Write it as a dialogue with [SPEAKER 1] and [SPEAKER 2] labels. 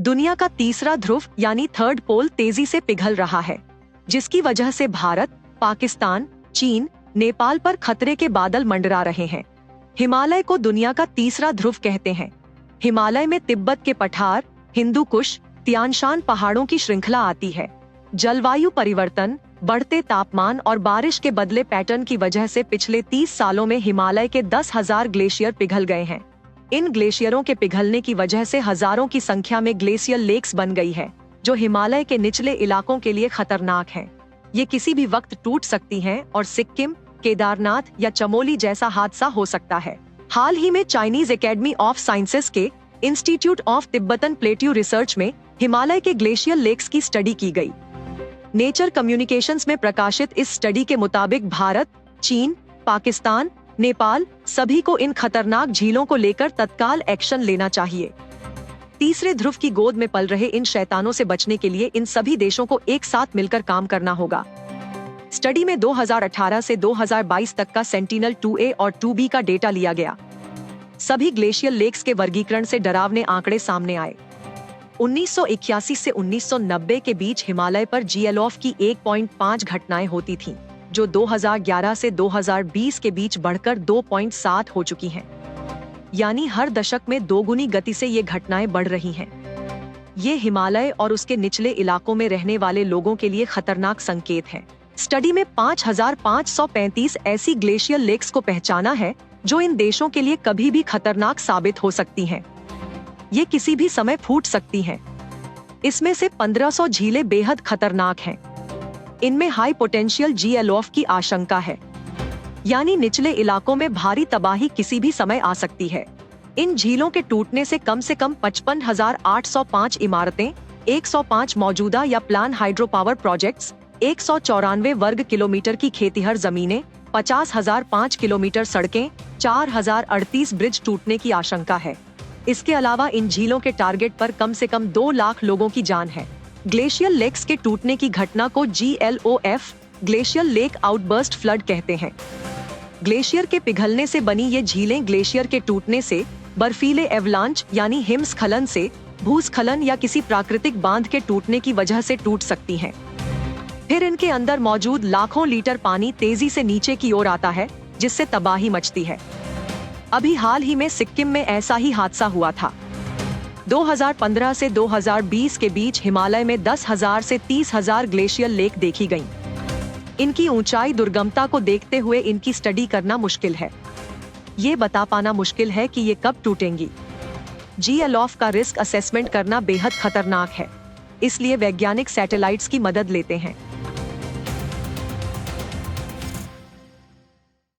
[SPEAKER 1] दुनिया का तीसरा ध्रुव यानी थर्ड पोल तेजी से पिघल रहा है, जिसकी वजह से भारत, पाकिस्तान, चीन, नेपाल पर खतरे के बादल मंडरा रहे हैं। हिमालय को दुनिया का तीसरा ध्रुव कहते हैं। हिमालय में तिब्बत के पठार, हिंदू कुश, तियानशान पहाड़ों की श्रृंखला आती है। जलवायु परिवर्तन, बढ़ते तापमान और बारिश के बदले पैटर्न की वजह से पिछले 30 सालों में हिमालय के 10,000 ग्लेशियर पिघल गए हैं। इन ग्लेशियरों के पिघलने की वजह से हजारों की संख्या में ग्लेशियल लेक्स बन गई है, जो हिमालय के निचले इलाकों के लिए खतरनाक हैं। ये किसी भी वक्त टूट सकती हैं और सिक्किम, केदारनाथ या चमोली जैसा हादसा हो सकता है। हाल ही में चाइनीज एकेडमी ऑफ साइंसेज के institute of Tibetan plateau research में हिमालय के ग्लेशियल लेक्स की स्टडी की गई। नेचर कम्युनिकेशंस में प्रकाशित इस स्टडी के मुताबिक भारत, चीन, पाकिस्तान, नेपाल सभी को इन खतरनाक झीलों को लेकर तत्काल एक्शन लेना चाहिए। तीसरे ध्रुव की गोद में पल रहे इन शैतानों से बचने के लिए इन सभी देशों को एक साथ मिलकर काम करना होगा। स्टडी में 2018 से 2022 तक का सेंटिनल 2A और 2B का डेटा लिया गया। सभी ग्लेशियल लेक्स के वर्गीकरण से डरावने आंकड़े सामने आए। 1981 से 1990 के बीच हिमालय पर GLOF की 1.5 घटनाएं होती थीं, जो 2011 से 2020 के बीच बढ़कर 2.7 हो चुकी हैं। यानी हर दशक में दोगुनी गति से ये घटनाएं बढ़ रही हैं। ये हिमालय और उसके निचले इलाकों में रहने वाले लोगों के लिए खतरनाक संकेत है। स्टडी में 5,535 ऐसी ग्लेशियल लेक्स को पहचाना है जो इन देशों के लिए कभी भी खतरनाक साबित हो सकती हैं। ये किसी भी समय फूट सकती हैं। इसमें से 1500 झीलें बेहद खतरनाक हैं। इनमें हाई पोटेंशियल GLOF की आशंका है, यानी निचले इलाकों में भारी तबाही किसी भी समय आ सकती है। इन झीलों के टूटने से कम 55,805 इमारतें, 105 मौजूदा या प्लान हाइड्रो पावर प्रोजेक्ट्स, 194 वर्ग किलोमीटर की खेतिहर जमीनें, 50,005 किलोमीटर सड़कें, 4,038 ब्रिज टूटने की आशंका है। इसके अलावा इन झीलों के टारगेट पर कम से कम 2 लाख लोगों की जान है। ग्लेशियल लेक्स के टूटने की घटना को GLOF, glacial lake outburst flood कहते हैं। ग्लेशियर के पिघलने से बनी ये झीलें ग्लेशियर के टूटने से, बर्फीले एवलांच यानी हिमस्खलन से, भूस्खलन या किसी प्राकृतिक बांध के टूटने की वजह से टूट सकती हैं। फिर इनके अंदर मौजूद लाखों लीटर पानी तेजी से नीचे की ओर आता है, जिससे तबाही मचती है। अभी हाल ही में सिक्किम में ऐसा ही हादसा हुआ था। 2015 से 2020 के बीच हिमालय में 10,000 से 30,000 ग्लेशियल लेक देखी गईं। इनकी ऊंचाई दुर्गमता को देखते हुए इनकी स्टडी करना मुश्किल है। ये बता पाना मुश्किल है कि ये कब टूटेंगी। GLOF का रिस्क असेसमेंट करना बेहद खतरनाक है, इसलिए वैज्ञानिक सैटेलाइट्स की मदद लेते हैं।